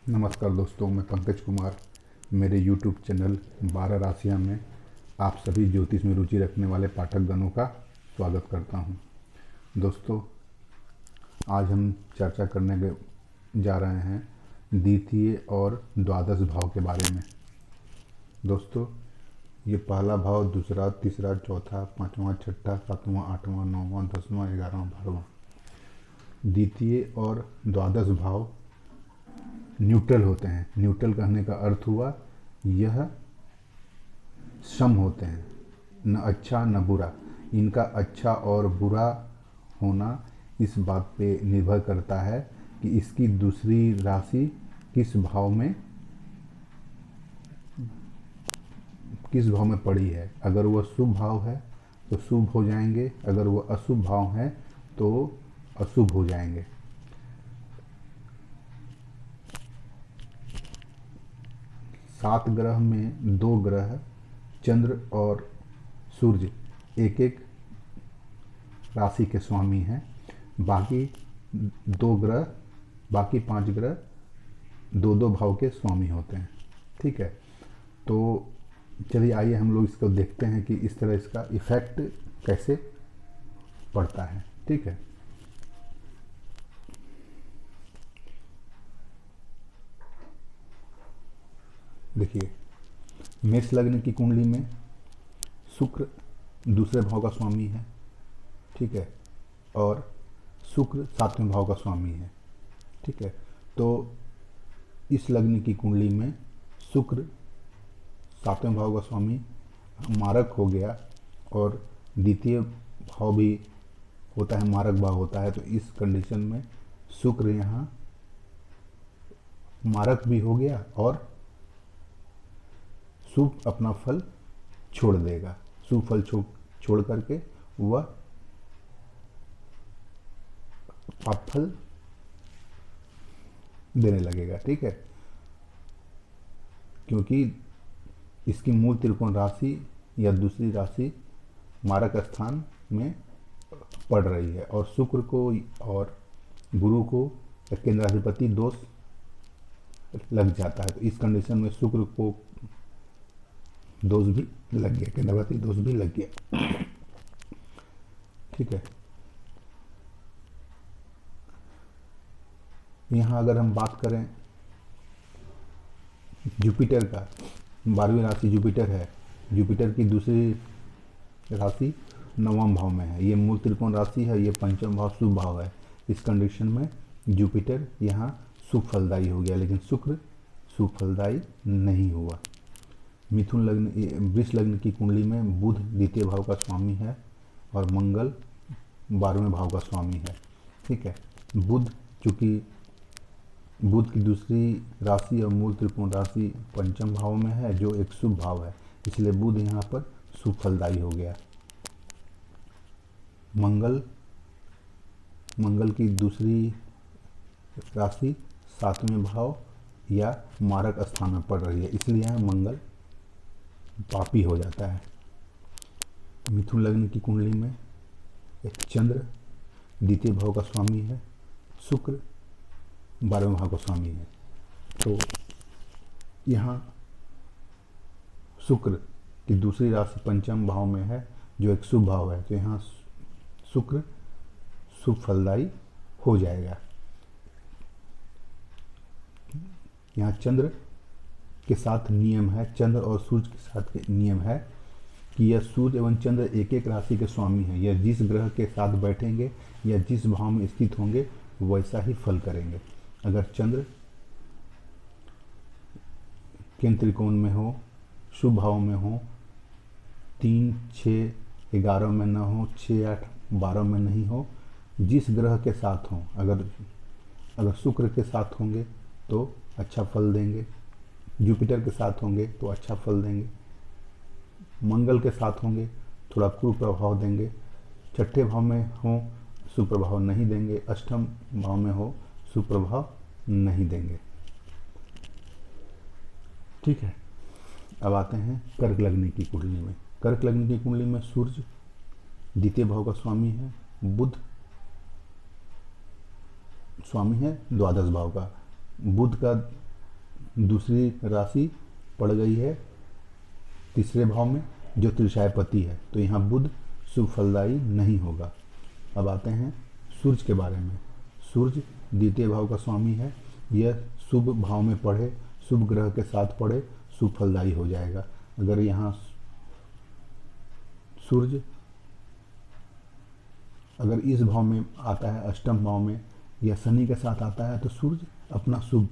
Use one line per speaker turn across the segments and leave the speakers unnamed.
नमस्कार दोस्तों, मैं पंकज कुमार मेरे YouTube चैनल 12 राशियाँ में आप सभी ज्योतिष में रुचि रखने वाले पाठकगणों का स्वागत करता हूं। दोस्तों, आज हम चर्चा करने जा रहे हैं द्वितीय और द्वादश भाव के बारे में। दोस्तों, ये पहला भाव, दूसरा, तीसरा, चौथा, पाँचवा, छठा, सातवां, आठवां, नौवां, 10वां, 11वां, 12वां। द्वितीय और द्वादश भाव न्यूट्रल होते हैं। न्यूट्रल कहने का अर्थ हुआ यह सम होते हैं, न अच्छा न बुरा। इनका अच्छा और बुरा होना इस बात पे निर्भर करता है कि इसकी दूसरी राशि किस भाव में पड़ी है। अगर वह शुभ भाव है तो शुभ हो जाएंगे, अगर वह अशुभ भाव है तो अशुभ हो जाएंगे। सात ग्रह में दो ग्रह चंद्र और सूर्य एक एक राशि के स्वामी हैं। बाकी बाकी पांच ग्रह दो दो भाव के स्वामी होते हैं। ठीक है, तो चलिए आइए हम लोग इसको देखते हैं कि इस तरह इसका इफेक्ट कैसे पड़ता है। ठीक है, देखिए, मेष लग्न की कुंडली में शुक्र दूसरे भाव का स्वामी है। ठीक है, और शुक्र सातवें भाव का स्वामी है। ठीक है, तो इस लग्न की कुंडली में शुक्र सातवें भाव का स्वामी मारक हो गया और द्वितीय भाव भी होता है, मारक भाव होता है। तो इस कंडीशन में शुक्र यहाँ मारक भी हो गया और शुभ अपना फल छोड़ देगा। शुभ फल छोड़ करके वह पाप फल देने लगेगा। ठीक है, क्योंकि इसकी मूल त्रिकोण राशि या दूसरी राशि मारक स्थान में पड़ रही है और शुक्र को और गुरु को केंद्राधिपति दोष लग जाता है। तो इस कंडीशन में शुक्र को दोष भी लग गया, केंद्राधिपति दोष भी लग गया। ठीक है, यहाँ अगर हम बात करें जुपिटर का, 12वीं राशि जुपिटर है। जुपिटर की दूसरी राशि नवम भाव में है। ये मूल त्रिकोण राशि है, ये पंचम भाव शुभ भाव है। इस कंडीशन में जुपिटर यहाँ शुभ फलदायी हो गया, लेकिन शुक्र शुभ फलदायी नहीं हुआ। मिथुन लग्न वृष लग्न की कुंडली में बुध द्वितीय भाव का स्वामी है और मंगल 12वें भाव का स्वामी है। ठीक है, चूँकि बुध की दूसरी राशि और मूल त्रिकोण राशि पंचम भाव में है, जो एक शुभ भाव है, इसलिए बुध यहाँ पर शुभ फलदायी हो गया। मंगल की दूसरी राशि सातवें भाव या मारक स्थान में पड़ रही है, इसलिए यहाँ मंगल पापी हो जाता है। मिथुन लग्न की कुंडली में एक चंद्र द्वितीय भाव का स्वामी है, शुक्र 12वें भाव का स्वामी है। तो यहाँ शुक्र की दूसरी राशि पंचम भाव में है, जो एक शुभ भाव है। तो यहाँ शुक्र शुभ फलदायी हो जाएगा। यहाँ चंद्र के साथ नियम है, चंद्र और सूर्य के साथ नियम है कि यह सूर्य एवं चंद्र एक एक राशि के स्वामी हैं। यह जिस ग्रह के साथ बैठेंगे या जिस भाव में स्थित होंगे वैसा ही फल करेंगे। अगर चंद्र केंद्र त्रिकोण में हो, शुभ भाव में हो, 3, 6, 11 में न हो, 6, 8, 12 में नहीं हो, जिस ग्रह के साथ हों, अगर शुक्र के साथ होंगे तो अच्छा फल देंगे, जुपिटर के साथ होंगे तो अच्छा फल देंगे, मंगल के साथ होंगे थोड़ा कुप्रभाव देंगे, छठे भाव में हो सुप्रभाव नहीं देंगे, अष्टम भाव में हो सुप्रभाव नहीं देंगे। ठीक है, अब आते हैं कर्क लग्न की कुंडली में। कर्क लग्न की कुंडली में सूर्य द्वितीय भाव का स्वामी है, बुध स्वामी है द्वादश भाव का। बुध का दूसरी राशि पड़ गई है तीसरे भाव में जो त्रिशायपति है, तो यहाँ बुध शुभ फलदायी नहीं होगा। अब आते हैं सूर्य के बारे में। सूर्य द्वितीय भाव का स्वामी है, यह शुभ भाव में पढ़े, शुभ ग्रह के साथ पढ़े, शुभ फलदायी हो जाएगा। अगर यहाँ सूर्य अगर इस भाव में आता है, अष्टम भाव में, या शनि के साथ आता है, तो सूर्य अपना शुभ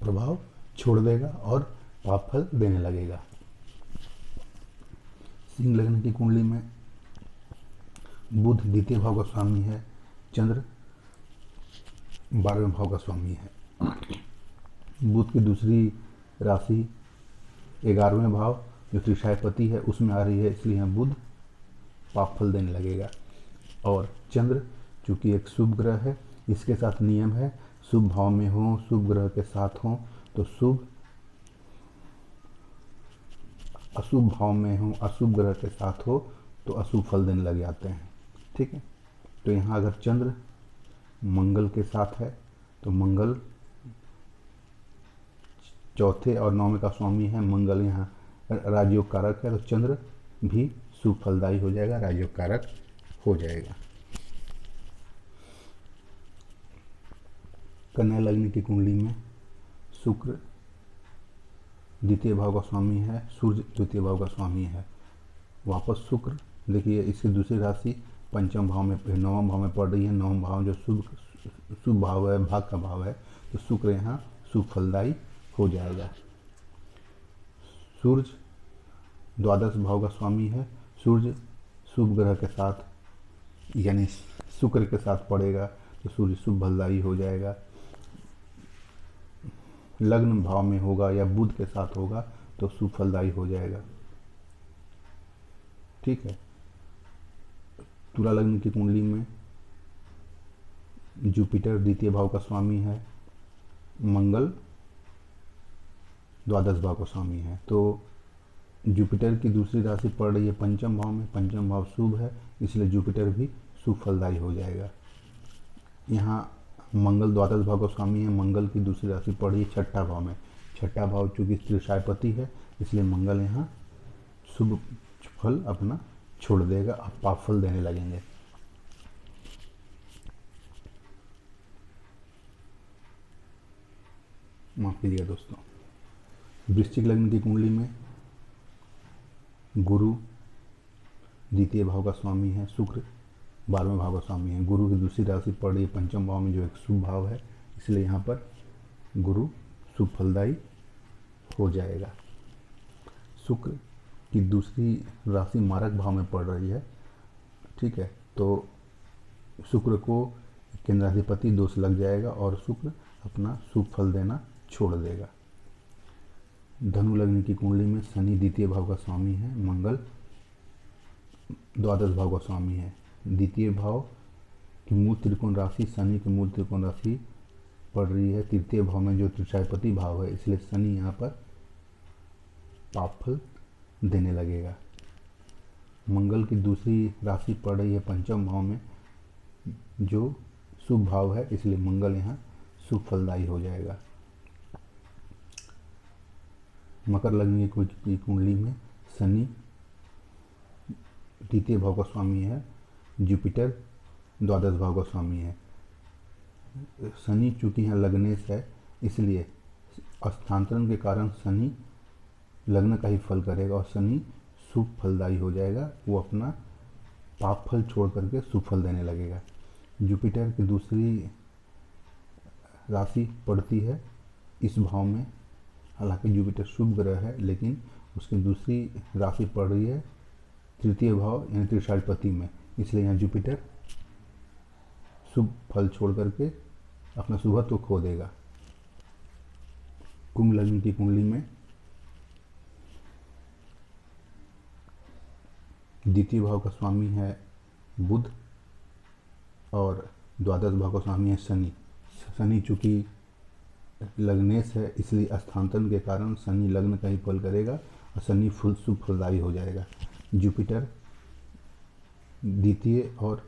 प्रभाव छोड़ देगा और पाप फल देने लगेगा। सिंह लग्न की कुंडली में बुध द्वितीय भाव का स्वामी है, चंद्र 12वें भाव का स्वामी है। बुध की दूसरी राशि 11वें भाव जो त्रिशायपति है उसमें आ रही है, इसलिए यहाँ बुध पाप फल देने लगेगा। और चंद्र चूँकि एक शुभ ग्रह है, इसके साथ नियम है शुभ भाव में हो, शुभ ग्रह के साथ हो तो शुभ, अशुभ भाव में हो, अशुभ ग्रह के साथ हो तो अशुभ फल देने लग जाते हैं। ठीक है, तो यहाँ अगर चंद्र मंगल के साथ है तो मंगल चौथे और 9वें का स्वामी है, मंगल यहाँ राजयोग कारक है, तो चंद्र भी शुभ फलदायी हो जाएगा, राजयोग कारक हो जाएगा। कन्या लग्न की कुंडली में शुक्र द्वितीय भाव का स्वामी है, सूर्य द्वितीय भाव का स्वामी है। वापस शुक्र देखिए इसकी दूसरी राशि पंचम भाव में 9वें भाव में पड़ रही है। 9वां भाव जो शुभ भाव है, भाग का भाव है, तो शुक्र यहाँ शुभ फलदायी हो जाएगा। सूर्य द्वादश भाव का स्वामी है, सूर्य शुभ ग्रह के साथ यानी शुक्र के साथ पड़ेगा तो सूर्य शुभ फलदायी हो जाएगा। लग्न भाव में होगा या बुध के साथ होगा तो शुभ फलदायी हो जाएगा। ठीक है, तुला लग्न की कुंडली में जुपिटर द्वितीय भाव का स्वामी है, मंगल द्वादश भाव का स्वामी है, तो जुपिटर की दूसरी राशि पड़ रही है पंचम भाव में, पंचम भाव शुभ है, इसलिए जुपिटर भी शुभ फलदायी हो जाएगा। यहाँ मंगल द्वादश भाव का स्वामी है, मंगल की दूसरी राशि पड़ रही है छठा भाव में, छठा भाव चूँकि त्रिशायपति है इसलिए मंगल यहाँ शुभ फल अपना छोड़ देगा, अब पाप फल देने लगेंगे। माफ कीजिएगा दोस्तों। वृश्चिक लग्न की कुंडली में गुरु द्वितीय भाव का स्वामी है, शुक्र 12वें भाव का स्वामी है। गुरु की दूसरी राशि पड़ रही है पंचम भाव में जो एक शुभ भाव है, इसलिए यहाँ पर गुरु शुभ फलदायी हो जाएगा। शुक्र की दूसरी राशि मारक भाव में पड़ रही है। ठीक है, तो शुक्र को केंद्राधिपति दोष लग जाएगा और शुक्र अपना शुभ फल देना छोड़ देगा। धनु लग्न की कुंडली में शनि द्वितीय भाव का स्वामी है, मंगल द्वादश भाव का स्वामी है। द्वितीय भाव की मूल त्रिकोण राशि, शनि की मूल त्रिकोण राशि पड़ रही है तृतीय भाव में जो त्रिशायपति भाव है, इसलिए शनि यहाँ पर पाप फल देने लगेगा। मंगल की दूसरी राशि पड़ रही है पंचम भाव में जो शुभ भाव है, इसलिए मंगल यहाँ शुभ फलदायी हो जाएगा। मकर लग्न की कुंडली में शनि द्वितीय भाव का स्वामी है, जुपिटर द्वादश भाव का स्वामी है। शनि चूँकि यहाँ लग्नेश है इसलिए स्थानांतरण के कारण शनि लग्न का ही फल करेगा और शनि शुभ फलदायी हो जाएगा, वो अपना पाप फल छोड़ करके शुभ फल देने लगेगा। जुपिटर की दूसरी राशि पड़ती है इस भाव में, हालांकि जुपिटर शुभ ग्रह है लेकिन उसकी दूसरी राशि पड़ रही है तृतीय भाव यानी त्रिशायपति में, इसलिए यहाँ जुपिटर शुभ फल छोड़ करके अपना शुभत्व खो देगा। कुंभ लग्न की कुंडली में द्वितीय भाव का स्वामी है बुध और द्वादश भाव का स्वामी है शनि। शनि चूँकि लग्नेश है इसलिए स्थानांतरण के कारण शनि लग्न का ही फल करेगा और शनि फुल शुभ फलदायी हो जाएगा। जुपिटर द्वितीय और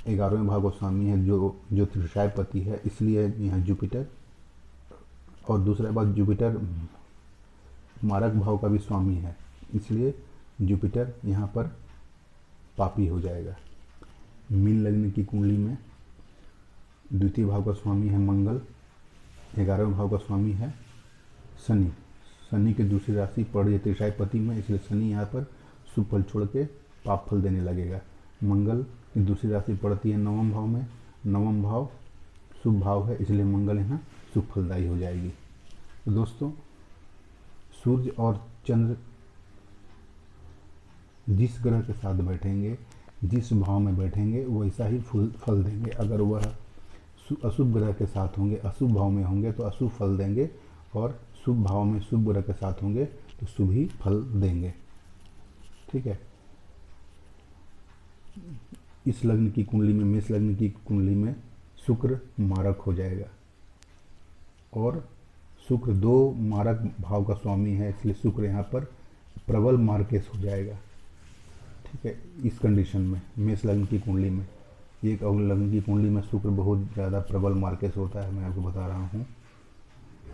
11वें भाव का स्वामी है जो त्रिशायपति है, इसलिए यहाँ जुपिटर और दूसरा बात, जुपिटर मारक भाव का भी स्वामी है, इसलिए जुपिटर यहाँ पर पापी हो जाएगा। मीन लग्न की कुंडली में द्वितीय भाव का स्वामी है मंगल, 11वें भाव का स्वामी है शनि। शनि की दूसरी राशि पड़ रही है त्रिशायपति में, इसलिए शनि यहाँ पर शुभ फल छोड़ के पाप फल देने लगेगा। मंगल की दूसरी राशि पड़ती है नवम भाव में, नवम भाव शुभ भाव है, इसलिए मंगल यहाँ शुभ फलदायी हो जाएगी। तो दोस्तों, सूर्य और चंद्र जिस ग्रह के साथ बैठेंगे, जिस भाव में बैठेंगे, वैसा ही फल देंगे। अगर वह अशुभ ग्रह के साथ होंगे, अशुभ भाव में होंगे तो अशुभ फल देंगे, और शुभ भाव में शुभ ग्रह के साथ होंगे तो शुभ ही फल देंगे। ठीक है। इस लग्न की कुंडली में, मेष लग्न की कुंडली में शुक्र मारक हो जाएगा, और शुक्र 2 मारक भाव का स्वामी है, इसलिए शुक्र यहाँ पर प्रबल मार्केश हो जाएगा। ठीक है। इस कंडीशन में मेष लग्न की कुंडली में, एक लग्न की कुंडली में शुक्र बहुत ज़्यादा प्रबल मार्केश होता है, मैं आपको बता रहा हूँ।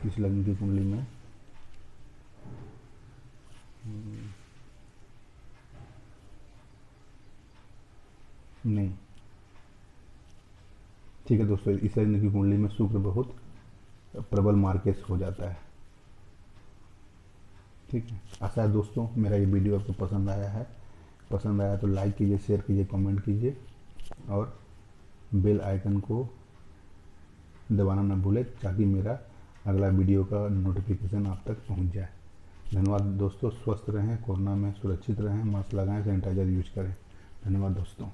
इस लग्न की कुंडली में नहीं, ठीक है दोस्तों, इस लग्न की कुंडली में शुक्र बहुत प्रबल मार्केश हो जाता है। ठीक है। आशा है दोस्तों मेरा ये वीडियो आपको पसंद आया है। पसंद आया तो लाइक कीजिए, शेयर कीजिए, कमेंट कीजिए, और बेल आइकन को दबाना न भूलें, ताकि मेरा अगला वीडियो का नोटिफिकेशन आप तक पहुंच जाए। धन्यवाद दोस्तों। स्वस्थ रहें, कोरोना में सुरक्षित रहें, मास्क लगाएं, सैनिटाइजर यूज करें। धन्यवाद दोस्तों।